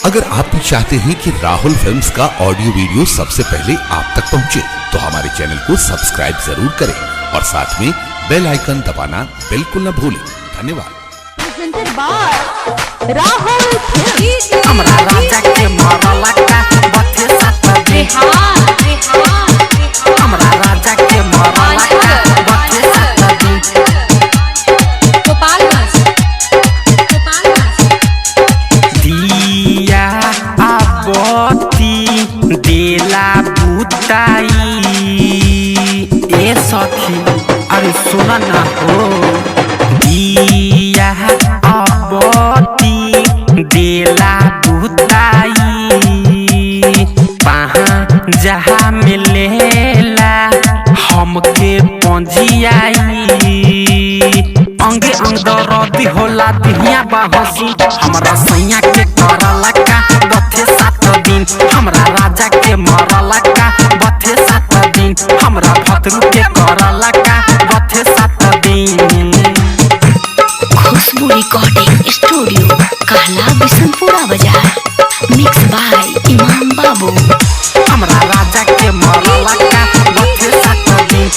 अगर आप भी चाहते हैं कि राहुल फिल्म्स का ऑडियो वीडियो सबसे पहले आप तक पहुंचे, तो हमारे चैनल को सब्सक्राइब जरूर करें और साथ में बेल आइकन दबाना बिल्कुल न भूलें। धन्यवाद। हमरा राजा के मरला का बथे साथ दे, हमरा राजा के मरला का बथे साथ दे। दिया आबती देला बुताई ए सखी, अरे सुना ना हो। दिया आबती देला बुताई पहा जहाँ मिलेला हमके पंजियाई। अंगे अंग दर्द होला दिहिया बहसी, हमरा सैया के करला का बथे सात दिन। हमरा राजा के मरला का बथे सात दिन, हमरा भतरू के करला का बथे सात दिन। खुशबू रिकॉर्डिंग स्टूडियो कहला बिशनपुरा बाजार, मिक्स बाय इमाम बाबू। हमरा राजा के मरला का बथे सात दिन,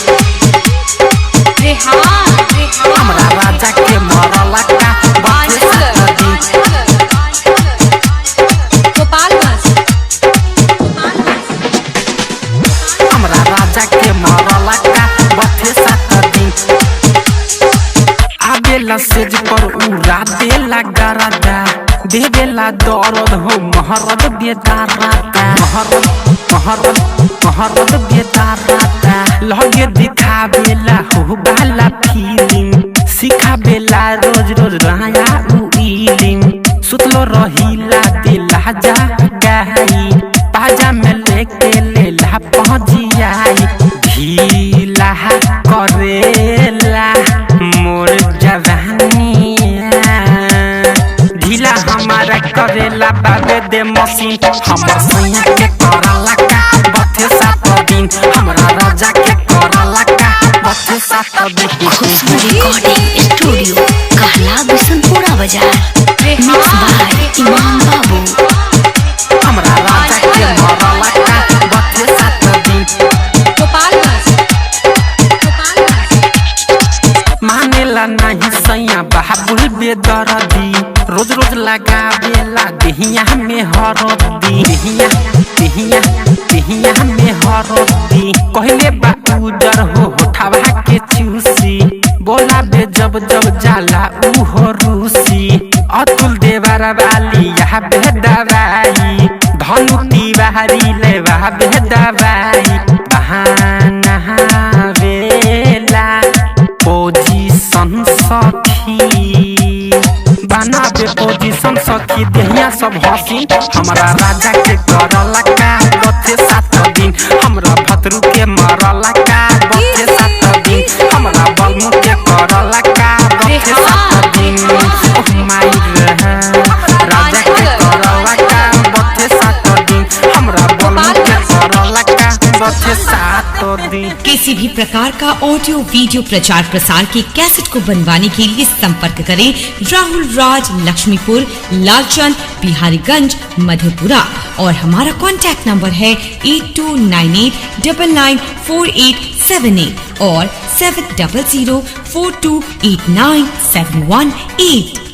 हमरा राजा के मरला का बथे सात दिन। हमरा राजा के मरला का बथे सात दिन। आबेला सेज पर उड़ा देला गरादा, देवेला दर्द हो महरद बेदाराता। महरद बेदाराता लगे दिखावेला हो बाला फीलिंग, सिखावेला रोज रोज राया उइलिंग। सुतलो रहीला दिला जा गाई, पाजा में लेके लेला पहुंचियाई। ढीला करेला मोर जवानिया, ढीला हमारा करेला बाबे दे मशीन। हमर सैया के करला का बथे सात दिन, हमरा राजा के करला का बथे सात दिन। खुशबू रिकॉर्डिंग स्टूडियो कहला बिशनपुरा बाजार, मिक्स बाय इमाम बाबू। हमरा राजा के मरला का बथे सात दिन। मानेला नहीं सैया बाबुल बेदर्दी, रोज रोज लगावेला देहिया में हरदी। देहिया में हरदी कहले बा उजर हो होठावा के चूसी, बोला बे जब जब जाला ऊ हो रूसी। अतुल देवरा वाली यहाँ बेदवाई, धनु तिवारी ले वहा बेदवाई। बहाना वेला पोजीशन सखी, बनाबे पोजीशन सखी देहिया सब हसी। हमरा राजा के करला का बथे सात दिन, हमरा भतरू के मरला का बथे सात दिन, हमरा बलमु के करला का बथे सात दिन। ओह माई राजा के करला का बथे सात दिन, हमरा बलमु के करला का बथे सात दिन। किसी भी प्रकार का ऑडियो वीडियो प्रचार प्रसार की कैसेट को बनवाने के लिए संपर्क करें राहुल राज, लक्ष्मीपुर, लालचंद, बिहारीगंज, मधेपुरा। और हमारा कॉन्टैक्ट नंबर है 8298994878 और 70042897118।